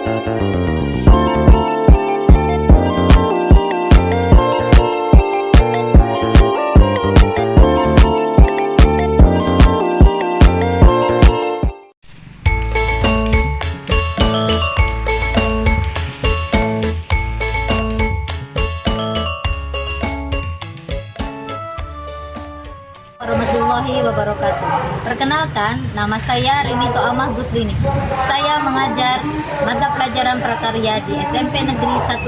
Warahmatullahi wabarakatuh. Perkenalkan, nama saya Rinito Amah Gusrini. Saya mengajar mata pelajaran prakarya di SMP Negeri 1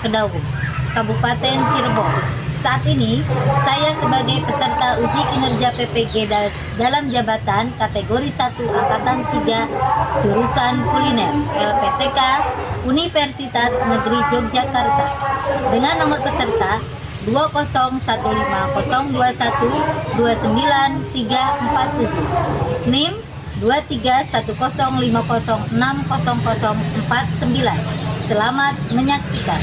Kedaung, Kabupaten Cirebon. Saat ini, saya sebagai peserta uji kinerja PPG dalam jabatan kategori 1 Angkatan 3 jurusan kuliner LPTK Universitas Negeri Yogyakarta dengan nomor peserta 20152129347, NIM 231050600049. Selamat menyaksikan.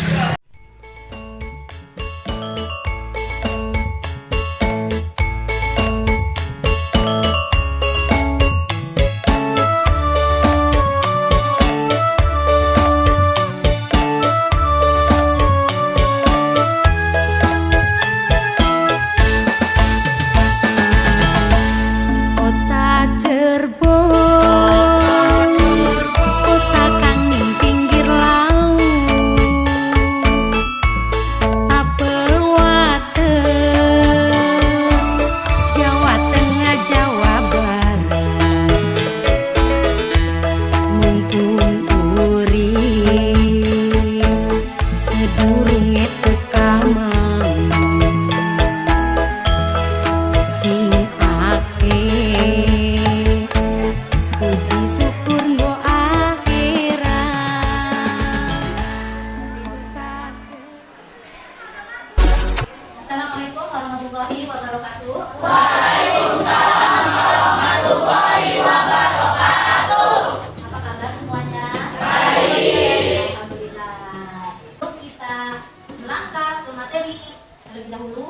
Assalamualaikum warahmatullahi wabarakatuh. Waalaikumsalam warahmatullahi wabarakatuh. Apa kabar semuanya? Baik. Alhamdulillah. Sebelum kita melangkah ke materi terlebih dahulu,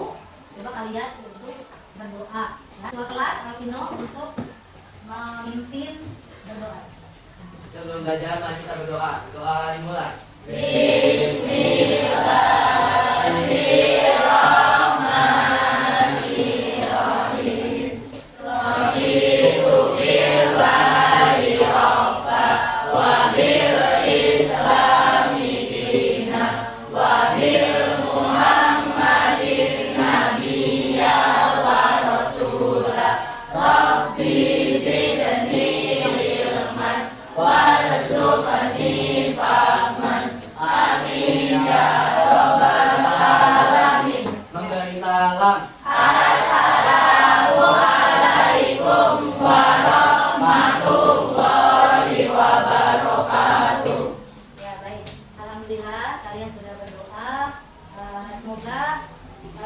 coba kalian untuk berdoa. Ya. Ketua kelas Alvino untuk memimpin berdoa. Sebelum belajar, mari kita berdoa. Doa dimulai. Memberi salam. Assalamualaikum warahmatullahi wabarakatuh. Ya baik, alhamdulillah kalian sudah berdoa. Semoga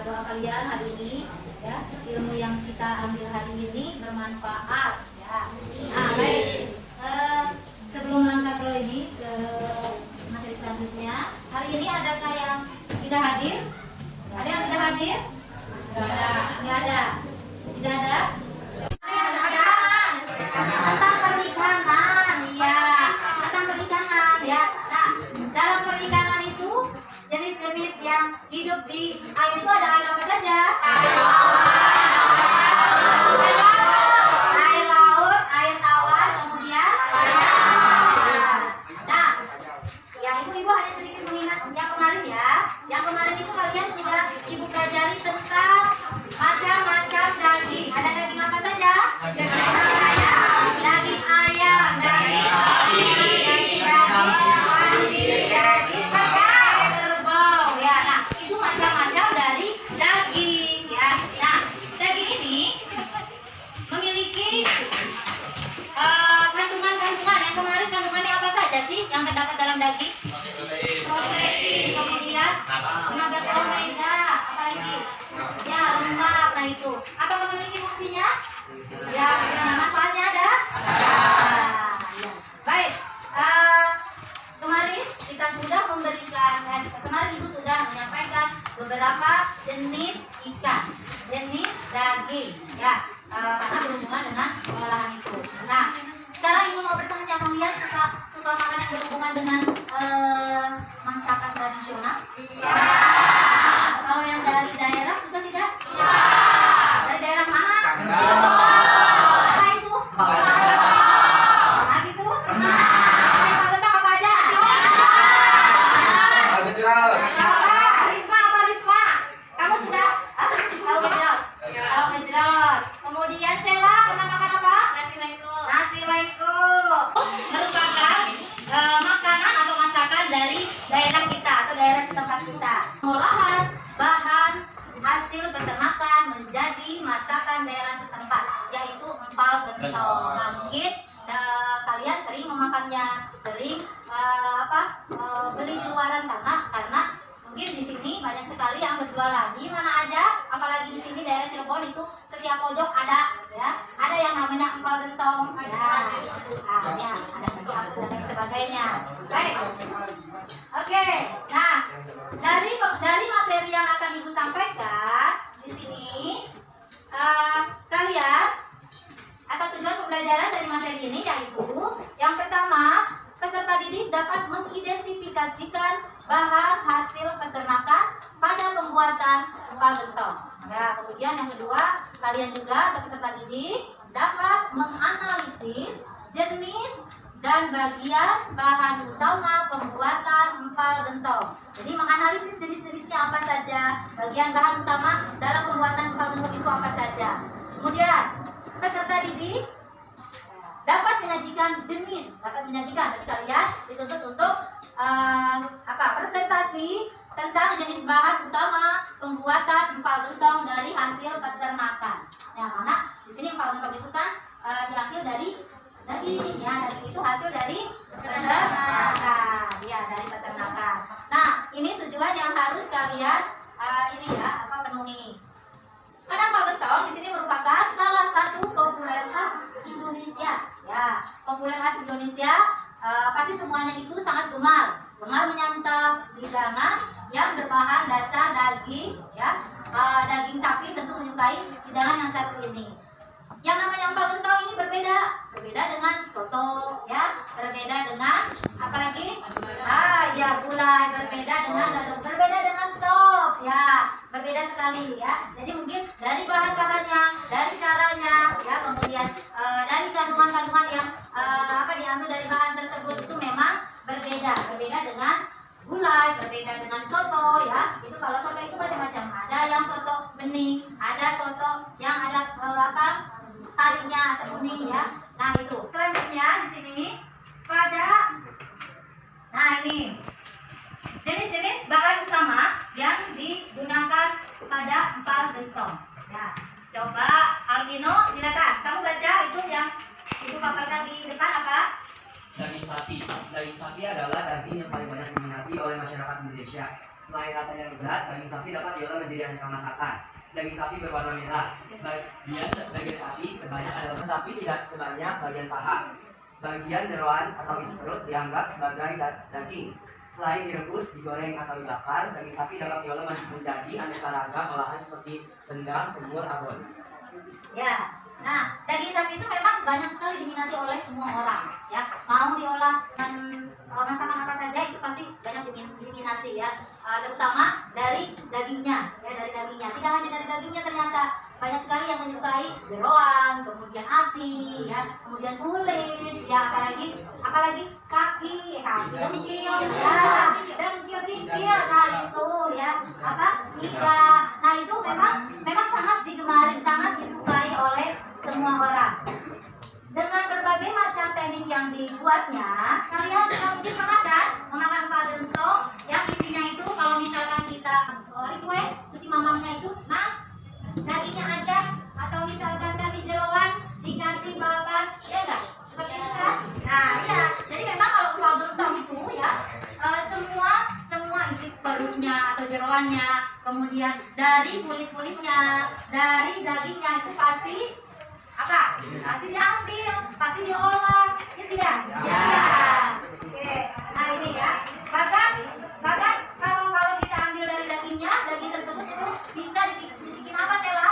doa kalian hari ini, ya, ilmu yang kita ambil hari ini bermanfaat. Ya. Nah baik, sebelum langkah ke ini ke materi selanjutnya, hari ini adakah yang tidak hadir? Ada yang tidak hadir? Tidak ada. Tidak ada. Tidak ada. Tentang perikanan, ya, tentang perikanan, ya. Nah, dalam perikanan itu jenis-jenis yang hidup di air itu ada air apa saja? Air laut, air tawar, kemudian nah, ya ibu-ibu hanya sedikit mengingat yang kemarin ya. Yang kemarin itu kalian sudah ibu pelajari tentang macam-macam daging. Ada daging apa saja? Daging ayam, daging sapi, daging kambing, daging kerbau. Ya, nah itu macam-macam dari daging. Ya, nah daging ini memiliki kandungan-kandungan. Yang kemarin kandungannya apa saja sih yang terdapat dalam daging? Protein, kemudian tenaga omega, apalagi ya lemak. Nah itu apakah memiliki fungsinya? Ya, manfaatnya ada? Ya. Baik, kemarin kita sudah memberikan, kemarin ibu sudah menyampaikan beberapa jenis ikan, jenis daging, ya, karena berhubungan dengan pengolahan itu. Nah, sekarang ibu mau bertanya, kalian suka makan yang berhubungan dengan masakan tradisional? Iya. Kalau yang dari daerah juga tidak? Iya. Dari daerah mana? Iya. Apa itu? Pernah gitu? Pernah. Pak Gentong apa aja? Risma apa Risma? Kamu sudah? Tahu ngejrot? Tahu ngejrot. Kemudian Sheila pernah makan apa? Nasi lengko. Nasi lengko merupakan makanan atau masakan dari daerah kita atau daerah setempat kita. Pengolahan bahan hasil peternakan menjadi masakan daerah setempat, yaitu empal gentong. Nah, mungkin kalian sering memakannya, sering beli di luaran karena mungkin di sini banyak sekali yang berjualan. Di mana aja, apalagi di sini daerah Cirebon itu setiap pojok ada, ya, ada yang namanya empal gentong, ya, ya, ada sesuatu dan lain sebagainya. Baik, oke. Nah, dari materi yang akan ibu sampaikan di sini, kalian atau tujuan pembelajaran dari materi ini yaitu yang pertama, peserta didik dapat mengidentifikasikan bahan hasil peternakan pada pembuatan empal gentong. Nah, kemudian yang kedua, kalian juga atau peserta didik dapat menganalisis jenis dan bagian bahan utama pembuatan empal gentong. Jadi menganalisis jenis-jenisnya apa saja, bagian bahan utama dalam pembuatan empal gentong itu apa saja. Kemudian peserta didik dapat menyajikan jadi kalian dituntut untuk presentasi tentang jenis bahan utama pembuatan empal gentong dari hasil peternakan. Yang mana di sini empal gentong itu kan diambil dari daging, ya, daging itu hasil dari peternakan, ya, dari peternakan. Nah, ini tujuan yang harus kalian penuhi. Karena empal gentong di sini merupakan salah satu populer khas Indonesia. Ya, populer khas Indonesia, pasti semuanya itu sangat gemar menyantap hidangan yang berbahan dasar daging, ya, daging sapi. Tentu menyukai hidangan yang satu ini. Yang namanya empal gentong ini berbeda dengan soto, ya, berbeda dengan apalagi, gulai, berbeda dengan dadar, berbeda dengan sop, ya, berbeda sekali, ya. Jadi mungkin dari bahan-bahannya, dari caranya, ya, kemudian dari kandungan-kandungan yang diambil dari bahan tersebut itu memang berbeda dengan gulai, berbeda dengan soto, ya. Itu kalau soto itu macam-macam. Ada yang soto bening, ada soto yang ada karinya atau kuning, ya. Nah, itu. Selanjutnya di sini ini jenis-jenis bahan utama yang digunakan pada empal gentong. Ya, coba Alvino, silakan. Kamu baca itu yang ibu paparkan di depan apa? Daging sapi. Daging sapi adalah daging yang paling banyak diminati oleh masyarakat Indonesia. Selain rasanya lezat, daging sapi dapat diolah menjadi aneka masakan. Daging sapi berwarna merah. Bagian daging sapi kebanyakan adalah, tetapi tidak sebanyak bagian paha. Bagian jeroan atau isi perut dianggap sebagai daging. Selain direbus, digoreng atau dibakar, daging sapi dapat diolah menjadi aneka ragam olahan seperti rendang, semur, abon. Ya, nah, daging sapi itu memang banyak sekali diminati oleh semua orang. Ya, mau diolah dengan masakan apa saja itu pasti banyak diminati, ya. Terutama dari dagingnya, ya, dari dagingnya. Tidak hanya dari dagingnya, ternyata banyak sekali yang menyukai jeroan, kemudian hati, ya, kemudian kulit, ya, apalagi kaki, dengkil, ya, dengkil, nah itu, ya, iga. Nah, itu memang sangat digemari, sangat disukai oleh semua orang. Dengan berbagai macam teknik yang dibuatnya, kalian mungkin pernah kan memakan empal gentong yang isinya itu kalau misalkan kita request ke si mamangnya itu, dagingnya aja, atau misalkan kasih jeroan, dikasih balapan, ya enggak? Seperti itu kan? Nah, iya. Jadi memang kalau empal gentong itu, ya, semua isi perutnya atau jeroannya, kemudian dari kulit-kulitnya, dari dagingnya itu pasti pasti diambil, pasti diolah, ya tidak? Ya. Oke. Nah, ini, ya. Bahkan kalau kita ambil dari dagingnya, daging tersebut itu bisa dibikin apa, Sela?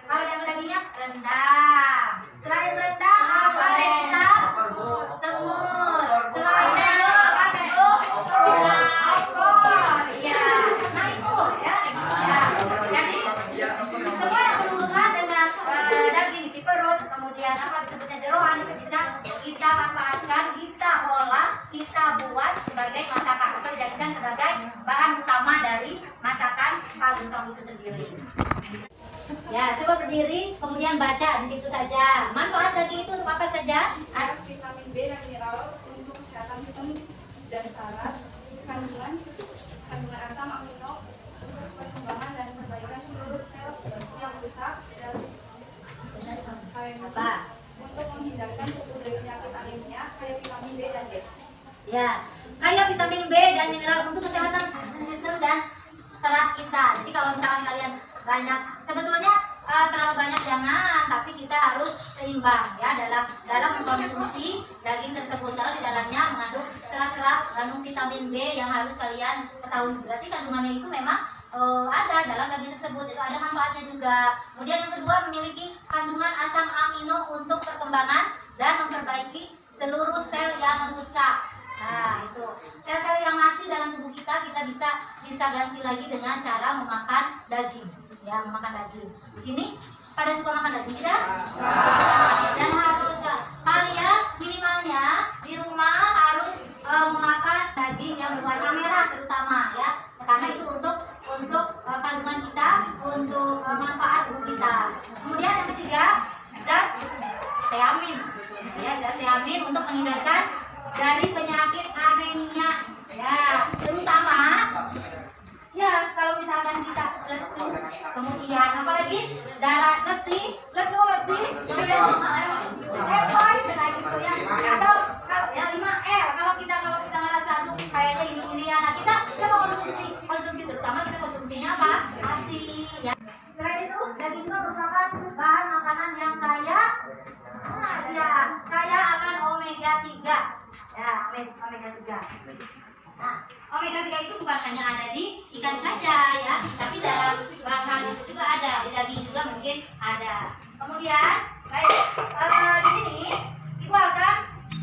Kalau diambil dagingnya, rendang. Selain rendang, apa rendang? Semur. Selain sebagai bahan utama dari masakan paluntong itu sendiri. Ya, coba berdiri, kemudian baca di situ saja. Manfaat daging itu untuk apa saja? Ada vitamin B dan mineral untuk kesehatan sistem dan saraf, kandungan asam amino untuk perkembangan dan perbaikan seluruh sel yang rusak dan Apa? untuk menghindarkan tumbuh dari penyakit anemia kayak vitamin B dan D. Ya, kaya vitamin B dan mineral untuk kesehatan sistem dan serat kita. Jadi kalau misalkan kalian banyak, sebetulnya terlalu banyak jangan, tapi kita harus seimbang ya dalam mengkonsumsi daging tersebut karena di dalamnya mengandung serat-serat, mengandung vitamin B yang harus kalian ketahui. Berarti kandungannya itu memang ada dalam daging tersebut, itu ada manfaatnya juga. Kemudian yang kedua, memiliki kandungan asam amino untuk perkembangan dan memperbaiki seluruh sel yang rusak. Nah, itu sel-sel yang mati dalam tubuh kita bisa ganti lagi dengan cara memakan daging. Ya, memakan daging. Di sini pada suka makan daging tidak? Dan harus kalian minimalnya di rumah harus memakan daging yang berwarna merah terutama ya. Karena itu untuk kandungan kita, untuk manfaat tubuh kita. Kemudian yang ketiga, zat thiamin. Ya, zat thiamin untuk menghindarkan dari penyakit anemia. Ya, terutama ya kalau misalkan kita lesu, kemudian apalagi darah lesu, kemudian kayak gitu ya. Atau kalau ya 5R, kalau kita ngerasa aduh kayaknya ini ya, nah kita coba konsumsi terutama kita konsumsinya apa? Hati ya. Selain itu daging juga merupakan bahan makanan yang kaya akan omega 3. Ya, omega 3. Nah, omega 3 itu bukan hanya ada di ikan saja ya, tapi dalam bahan itu juga ada, di daging juga mungkin ada. Kemudian, baik, di sini Ibu akan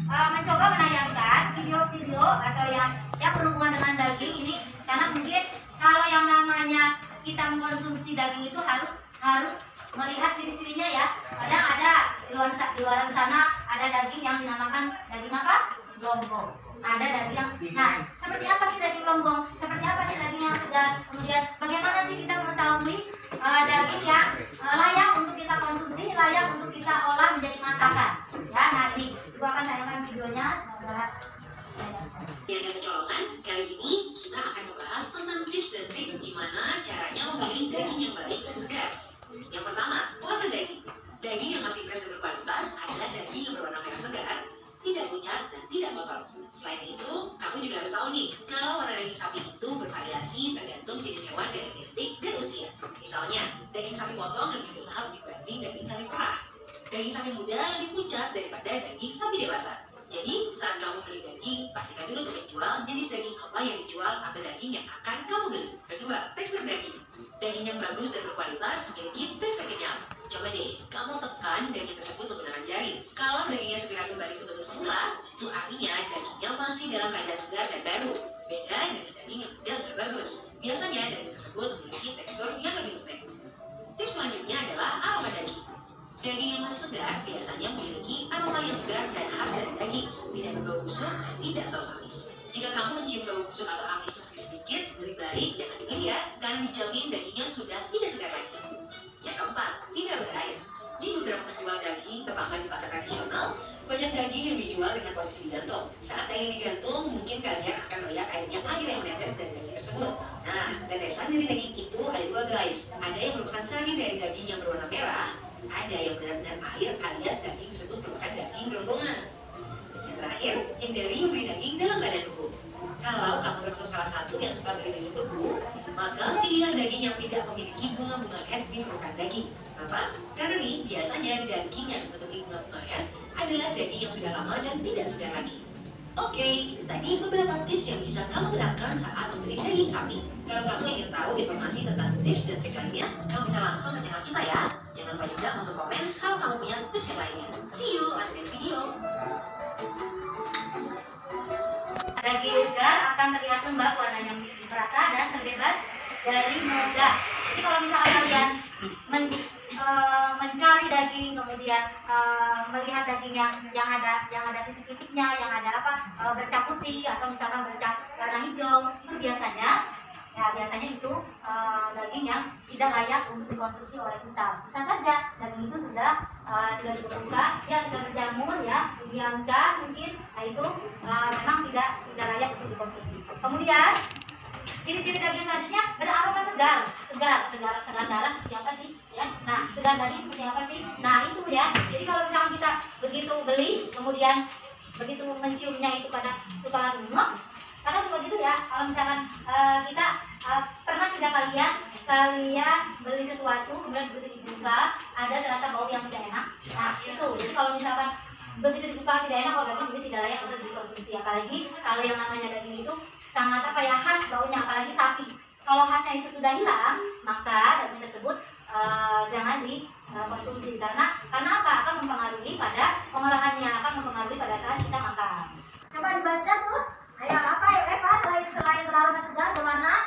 mencoba menayangkan video-video atau yang berhubungan dengan daging ini, karena mungkin kalau yang namanya kita mengkonsumsi daging itu harus melihat ciri-cirinya ya. Kadang ada di luar sana ada daging yang dinamakan daging apa? Longgong. Ada daging yang, nah seperti apa sih daging longgong? Seperti apa sih daging yang segar? Kemudian bagaimana sih kita mengetahui daging yang layak untuk kita konsumsi, layak untuk kita olah menjadi masakan? Ya, nah ini Ibu akan tayangkan videonya. Semoga Ada kecolongan, kali ini kita akan membahas tentang tips dan trik gimana caranya memilih daging yang baik dan segar. Yang pertama, warna daging. Daging yang masih fresh dan berkualitas adalah daging yang berwarna merah segar, tidak pucat dan tidak kotor. Selain itu, kamu juga harus tahu nih, kalau warna daging sapi itu bervariasi tergantung jenis hewan dan genetik dan usia. Misalnya, daging sapi potong lebih gelap dibanding daging sapi perah. Daging sapi muda lebih pucat daripada daging sapi dewasa. Jadi, saat kamu beli daging, pastikan dulu untuk menjual jenis daging apa yang dijual atau daging yang akan kamu beli. Kedua, tekstur daging. Daging yang bagus dan berkualitas memiliki tekstur kenyal. Coba deh, kamu tekan daging tersebut menggunakan jari. Kalau dagingnya segera kembali ke bentuk semula, itu artinya dagingnya masih dalam keadaan segar dan baru. Beda dengan daging yang muda dan bagus. Biasanya daging tersebut memiliki tekstur yang lebih lembek. Tips selanjutnya adalah aroma daging. Daging yang masih segar biasanya memiliki aroma yang segar dan khas dari daging, tidak berbau busuk dan tidak bau amis. Jika kamu mencium bau busuk atau amis meski sedikit, lebih baik jangan dibeli ya, karena dijamin dagingnya sudah tidak segar lagi. Yang keempat, tidak berair. Di beberapa penjual daging, terutama di pasar tradisional, banyak daging yang dijual dengan posisi digantung. Saat daging digantung, mungkin kalian akan melihat adanya air yang menetes dari daging tersebut. Nah, tetesan dari daging itu ada dua guys. Ada yang merupakan sari dari daging yang berwarna merah, ada yang benar-benar air alias daging tersebut merupakan daging geronggongan. Yang terakhir, hindari membeli daging dalam keadaan beku. Kalau kamu termasuk salah satu yang suka beli daging beku, maka pilihlah daging yang tidak memiliki bunga-bunga es di permukaan daging. Kenapa? Karena nih, biasanya daging yang ditutupi bunga-bunga es adalah daging yang sudah lama dan tidak segar lagi. Oke, itu tadi beberapa tips yang bisa kamu terapkan saat membeli daging sapi. Kalau kamu ingin tahu informasi tentang tips dan trik lainnya, kamu bisa langsung ke channel kita ya. Jangan lupa juga untuk komen kalau kamu punya tips yang lainnya. See you on the next video. daging segar akan terlihat lembab, warnanya merata dan terbebas dari noda. Jadi kalau misalkan kalian mencari daging, kemudian melihat daging yang ada titik-titiknya, yang ada bercak putih atau misalkan bercak warna hijau, itu biasanya itu daging yang tidak layak untuk dikonsumsi oleh kita. Bisa saja daging itu sudah dibekukan, ya sudah berjamur, ya didiamkan mungkin, nah itu memang tidak layak untuk dikonsumsi. Kemudian ciri-ciri daging selanjutnya beraroma segar darah seperti apa sih? Ya, nah segar daging seperti apa sih? Nah itu ya. Jadi kalau misalkan kita begitu beli, kemudian begitu menciumnya itu pada suka langsung muak. Karena seperti itu ya. Kalau misalkan kita pernah tidak kalian beli sesuatu kemudian begitu dibuka ada terasa bau yang tidak enak. Nah itu. Jadi kalau misalkan begitu dibuka tidak enak, berarti itu tidak layak untuk dikonsumsi. Apalagi kalau yang namanya daging itu sangat khas baunya, apalagi sapi. Kalau khasnya itu sudah hilang, maka daging tersebut jangan dikonsumsi. Karena apa? Akan mempengaruhi pada pengolahannya, akan mempengaruhi pada saat kita makan. Coba dibaca tuh. Ayo apa ya Eva, selain beraroma segar berwarna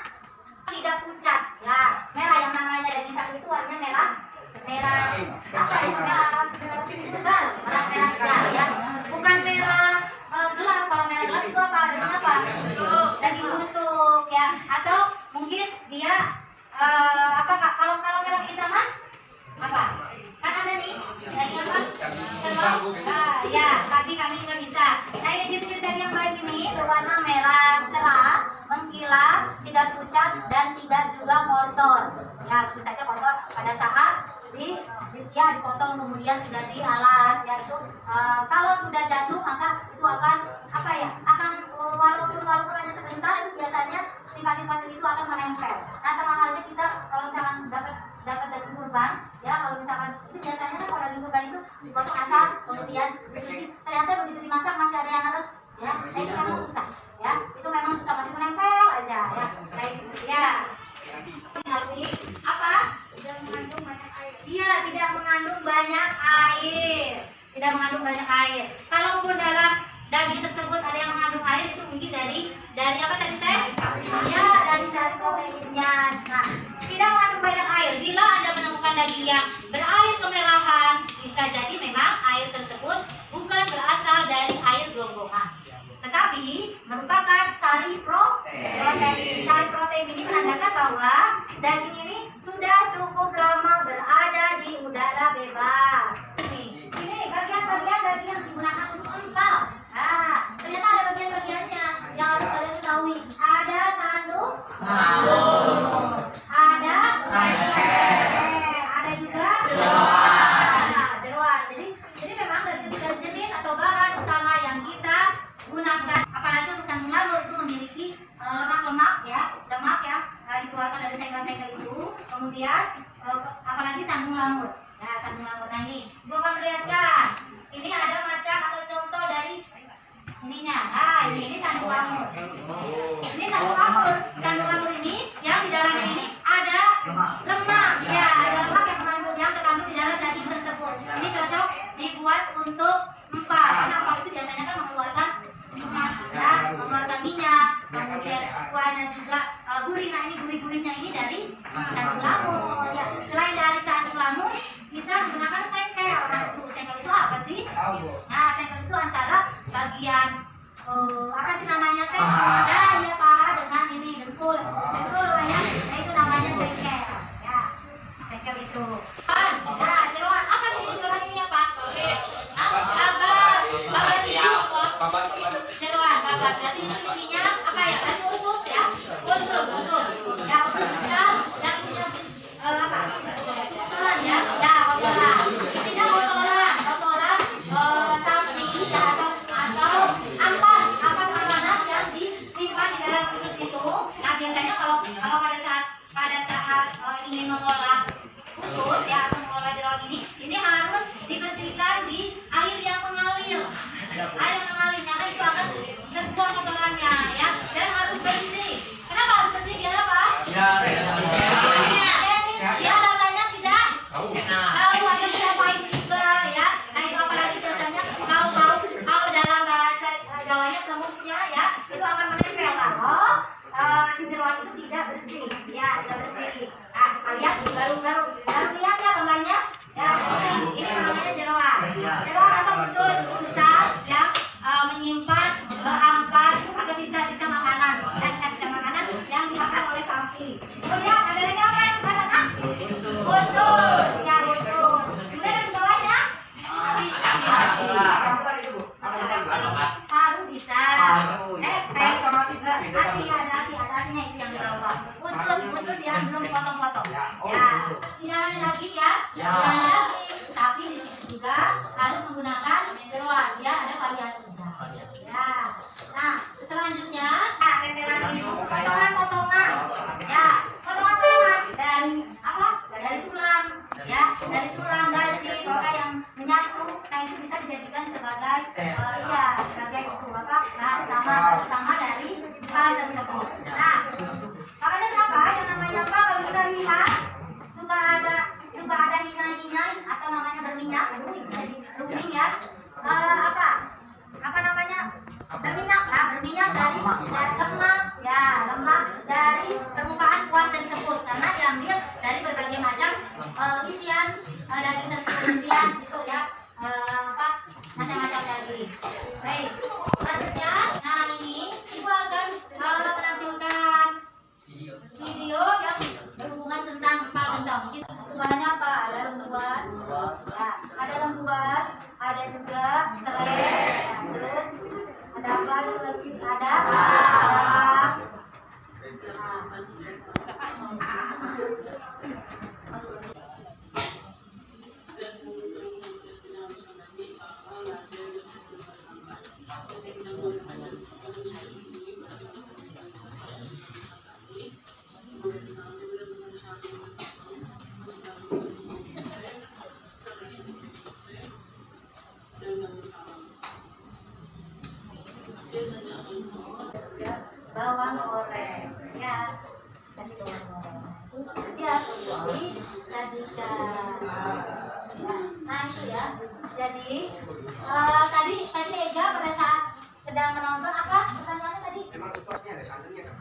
tidak pucat. Ya, merah, yang namanya daging sapi itu warnanya merah segar, merah segar ya. Bukan merah gelap. Kalau merah gelap itu apa? Daging apa? Daging busuk ya. Atau mungkin dia apa Kak? Kalau merah hitaman apa? Kan ada nih daging apa? Kerbau. Ya, tapi kami nggak bisa. Nah ini ciri-ciri daging yang baik ini berwarna merah cerah, mengkilap, tidak pucat dan tidak juga kotor. Ya, bisa saja kotor pada saat dipotong kemudian tidak dialas. Ya itu kalau sudah jatuh maka itu akan apa ya? Walaupun hanya sebentar, itu biasanya sifat-sifat itu akan menempel. Nah sama halnya kita kalau misalkan dapat daging kurban, ya kalau misalkan itu biasanya kan kalau daging kurban itu dipotong asal kemudian dicuci, ternyata begitu dimasak masih ada yang harus ya. Nah itu memang susah ya, itu memang susah, masih menempel aja ya. Baik ya. Apa? Tidak mengandung banyak air. Iya, tidak mengandung banyak air. Tidak mengandung banyak air. Kalaupun dalam daging tersebut ada yang mengandung air, itu mungkin dari apa tadi teh? Ya, dari proteinnya. Nah, tidak mengandung banyak air. Bila Anda menemukan daging yang berair kemerahan, bisa jadi memang air tersebut bukan berasal dari air gelonggongan, tetapi merupakan sari protein. Sari protein ini menandakan bahwa daging ini sudah cukup lama berada di udara bebas. Ini bagian-bagian daging yang digunakan untuk empal. Nah, ternyata ada bagian-bagiannya yang harus kalian ketahui. Ada sandung, ada ada juga jeroan. Jadi memang dari jenis atau bahan utama yang kita gunakan, apalagi untuk sandung lamur itu memiliki lemak ya dikeluarkan dari sengkel-sengkel itu. Kemudian apalagi sandung lamur. Nah, sandung lamur. Nah ini, Ibu akan melihatkan. Ini ada macam atau contoh dari ininya. Nah, ini sandung lamur. Ini sandung lamur. Sandung lamur ini yang di dalamnya ini ada lemak. Ya, ada lemak yang terkandung di dalam daging tersebut. Ini cocok dibuat untuk empal. Karena empal itu biasanya kan mengeluarkan minyak, ya, mengeluarkan minyak. Kemudian kuahnya juga gurih. Nah, ini gurih-gurihnya ini dari sandung lamur. Ya, selain dari sandung lamur, bisa menggunakan sengkel. Nah, sengkel itu apa sih? Nah, sengkel itu antara bagian apa sih namanya teh? Ada ya Pak, dengan ini dengkul ya. Nah itu namanya sengkel. Ya, sengkel itu. Nah, jeroan apa sih jeroan ini ya Pak? Babat itu apa? Jeroan, babat. Berarti isinya apa ya? Tadi usus ya, usus. Ya ususnya yang isinya apa? Kotoran ya, kotoran. Isinya kotoran sapi ya atau ampas makanan yang disimpan di dalam usus itu. Nah biasanya kalau pada saat ingin mengolah usus ya atau mengolah jeroan ini harus dibersihkan di air yang mengalir. Air yang mengalir karena itu akan terbuang kotorannya ya, dan harus bersih. Kenapa harus bersih? Biar apa? Biar rasanya tidak tahu ada tidak pahit juga ya. Nah itu apalagi biasanya kalau dalam bahasa Jawanya lemusnya ya itu akan menempel kalau si jeroan itu tidak bersih ya, tidak bersih. Nah kalian baru lihat ya gambarnya ya, ini namanya jeroan atau usus besar yang menyimpan sama dari hal tersebut. Nah, makanya kenapa yang namanya apa kalau kita lihat suka ada hinai-hinai atau namanya berminyak, jadi rooming ya. Apa namanya? Berminyak dari lemak ya, lemak dari permukaan kuat tersebut karena diambil dari berbagai macam isian daging tersebut, isian itu ya, macam-macam daging. Baik, selanjutnya, nah ini ibu akan menampilkan video yang berhubungan tentang empal gentong. Bahannya apa? Ada lembuan, ya, ada lembuan, ada juga serai, ya, terus ada apa lagi? Ada bawang goreng ya, kasih bawang goreng siap untuk disajikan ya. Nah itu ya, jadi tadi Ega pada saat sedang menonton apa pertanyaannya tadi? Memang utosnya ada santannya kan?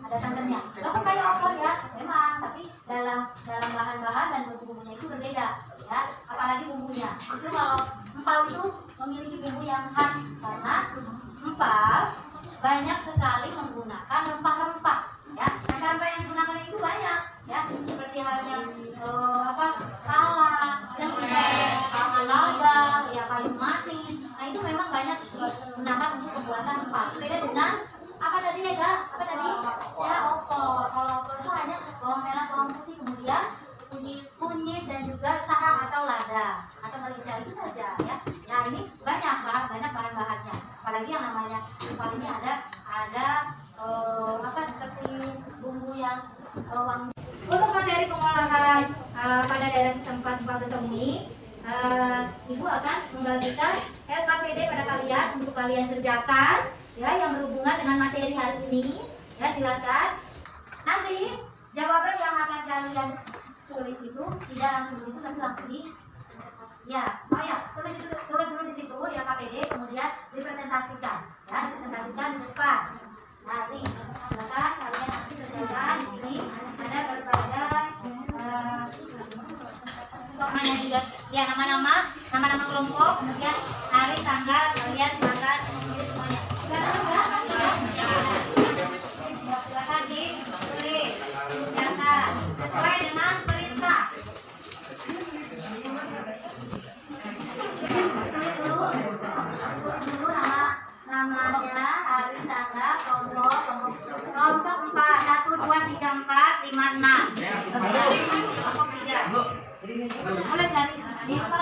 Ada santannya, Lo kan kayak opor ya, memang, tapi dalam bahan-bahan dan bumbu-bumbunya itu berbeda ya, apalagi bumbunya. Itu kalau empal itu memiliki bumbu yang khas karena empal banyak sekali menggunakan rempah-rempah ya. Rempah-rempah yang digunakan itu banyak ya, seperti halnya salak, cengkeh, laba, ya kayu manis. Nah itu memang banyak digunakan untuk pembuatan empal. Beda dengan apa tadi ya, Kak? Apa tadi? Ya, opor. Kalau opor itu hanya bawang merah, bawang putih, kemudian kunyit dan juga sarang atau lada atau merica, itu saja ya. Nah ini banyak bahan-bahannya. Apalagi yang namanya empal ini ada seperti bumbu yang wangi. Untuk materi pengolahan pada daerah setempat empal gentong ini, Ibu akan membagikan LKPD pada kalian untuk kalian kerjakan ya, yang berhubungan dengan materi hari ini ya. Silakan nanti jawaban yang akan kalian tulis itu tidak langsung itu, tapi langsung di tulis dulu di situ di LKPD, kemudian dipresentasikan ya, dipresentasikan di depan. Nah ini silakan kalian nanti kerjakan. Di sini ada berbagai namanya juga ya, nama-nama kelompok, kemudian hari, tanggal, kalian silakan tulis semuanya. Silakan ditulis, silakan sesuai dengan perintah. Tulis dulu namanya, hari, tanggal, kelompok 4, 1, 2, 3, 4, 5, 6. Kelompok 3. Mulai cari ini apa?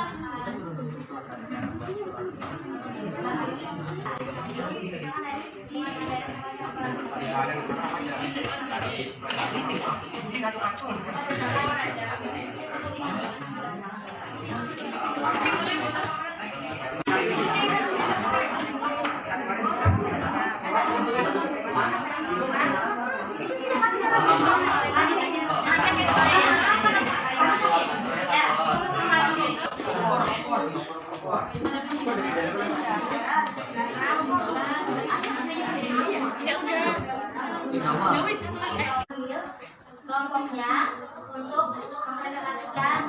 Kelompoknya untuk mempresentasikan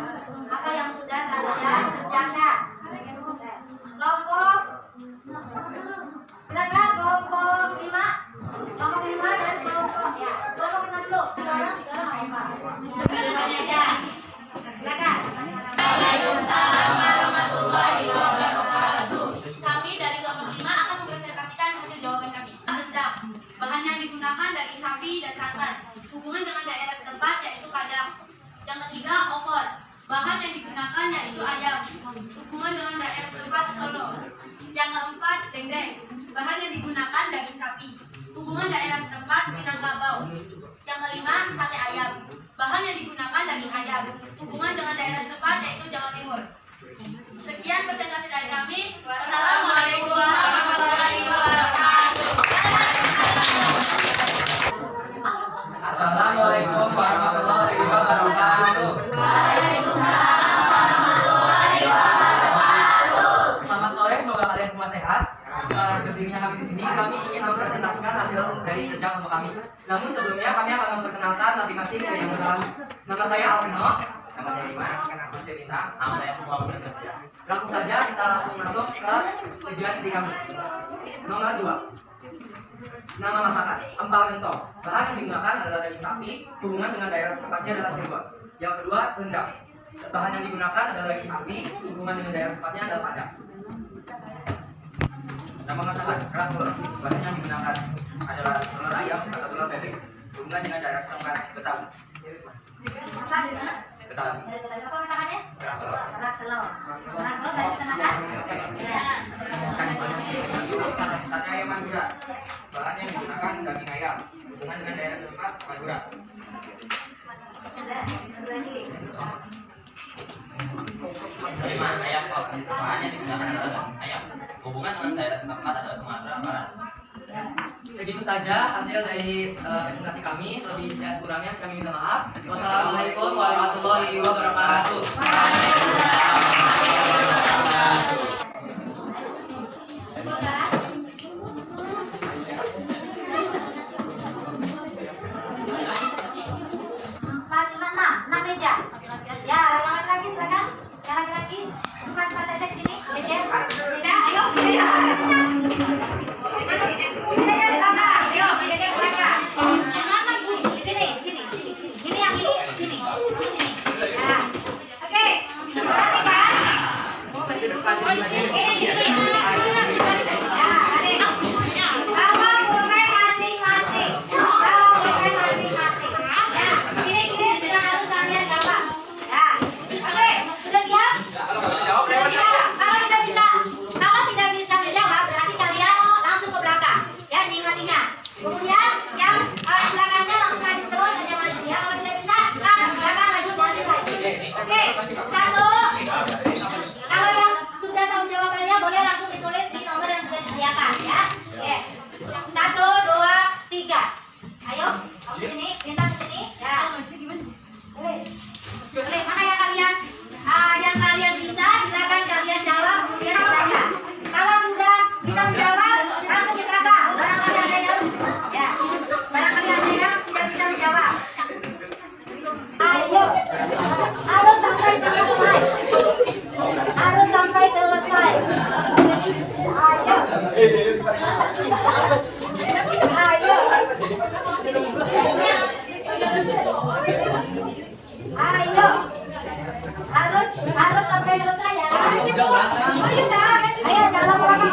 apa yang sudah kalian kerjakan. Kelompok silakan, kelompok 5 dan kelompok ya, kelompok 5 dulu. Tiga orang apa? Aja. Silakan. Waalaikumsalam warahmatullahi wabarakatuh. Kami dari kelompok 5 akan mempresentasikan hasil jawaban kami. Rendang. Bahan yang digunakan daging sapi dan santan. Hubungan dengan daerah setempat yaitu Padang. Yang ketiga, opor. Bahan yang digunakan yaitu ayam. Hubungan dengan daerah setempat Solo. Yang keempat, dendeng. Bahan yang digunakan daging sapi. Hubungan daerah setempat Minangkabau. Yang kelima, sate ayam. Bahan yang digunakan daging ayam. Hubungan dengan daerah setempat yaitu Jawa Timur. Sekian presentasi dari kami. Wassalamualaikum warahmatullahi wabarakatuh. Assalamualaikum warahmatullahi wabarakatuh. Selamat sore, semoga kalian semua sehat. Berdirinya kami di sini, kami ingin mempresentasikan hasil dari kerja kelompok kami. Namun sebelumnya kami akan memperkenalkan masing-masing dari anggota kami. Nama saya Alvino. Nama saya Dimas. Nama saya Risa. Nama saya Muhammad. Langsung saja kita langsung masuk ke tujuan inti kami. Nomor 2. Nama masakan, empal gentong. Bahan yang digunakan adalah daging sapi, hubungan dengan daerah setempatnya adalah Cirebon. Yang kedua, rendang. Bahan yang digunakan adalah daging sapi, hubungan dengan daerah setempatnya adalah Padang. Nama masakan, kerak telur. Bahan yang digunakan adalah telur ayam atau telur bebek, hubungan dengan daerah setempat Betawi. Apa di mana? Betawi. Apa masakannya? Kerak telur. Kerak telur. Kerak telur dari peternakan? Ya. Sate ayam Madura. Bahan yang digunakan daging ayam. Hubungan dengan daerah setempat Madura. Ada lagi. Kelima, ayam pop. Bahan yang digunakan adalah daging ayam. Hubungan dengan daerah setempat adalah Sumatera Barat. Segitu saja hasil dari presentasi kami. Selebih dan kurangnya kami minta maaf. Wassalamualaikum warahmatullahi wabarakatuh. Empat, lima, enam meja. Ya, yang laki-laki silakan. Yang laki-laki empat aja ke sini. Jejer. Tidak, ayo. Yang mana Bu? Di sini, di sini. Ini yang ini, di sini. Di sini. Nah, oke. Perhatikan. Harus sampai selesai ya. Ayo jangan lama-lama.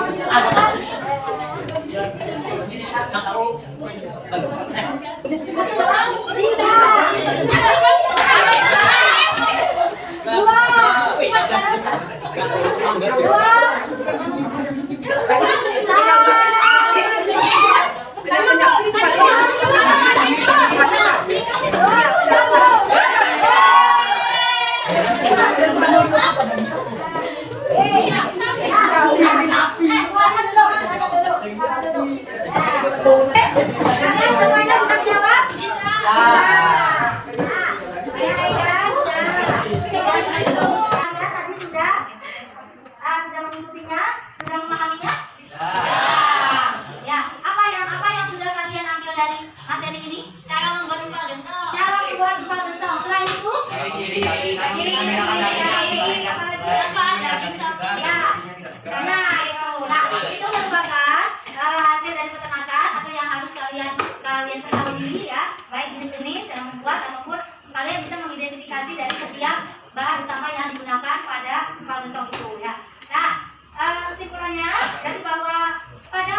Kalian semuanya bisa jawab? Tadi sudah mengikutinya, sudah memahaminya? Ya, apa yang sudah kalian ambil dari materi ini? Cara membuat empal gentong. Cara membuat empal gentong. Selain itu? Ciri-ciri. Manfaat daging sapi. Ya. Nah, itu. Nah, itu merupakan hasil dari peternakan atau yang harus kalian ketahui ya, baik jenis cara membuat ataupun kalian bisa mengidentifikasi dari setiap bahan utama yang digunakan pada empal gentong itu ya. Nah, kesimpulannya dari bahwa pada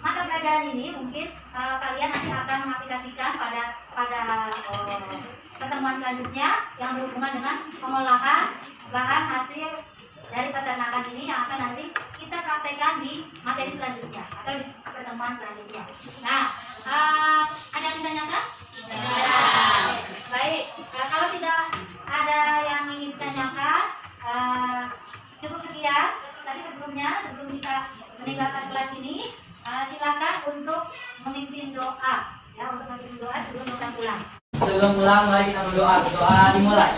mata pelajaran ini mungkin kalian nanti akan mengaplikasikan pada pertemuan selanjutnya yang berhubungan dengan pengolahan bahan hasil dari peternakan ini yang akan nanti kita praktekkan di materi selanjutnya atau di pertemuan selanjutnya. Nah, ada yang ditanyakan? Baik, kalau tidak ada yang ingin ditanyakan, cukup sekian. sebelum kita meninggalkan kelas ini, silakan untuk memimpin doa. Ya, untuk memimpin doa sebelum pulang. Sebelum pulang, mari kita berdoa. Doa dimulai.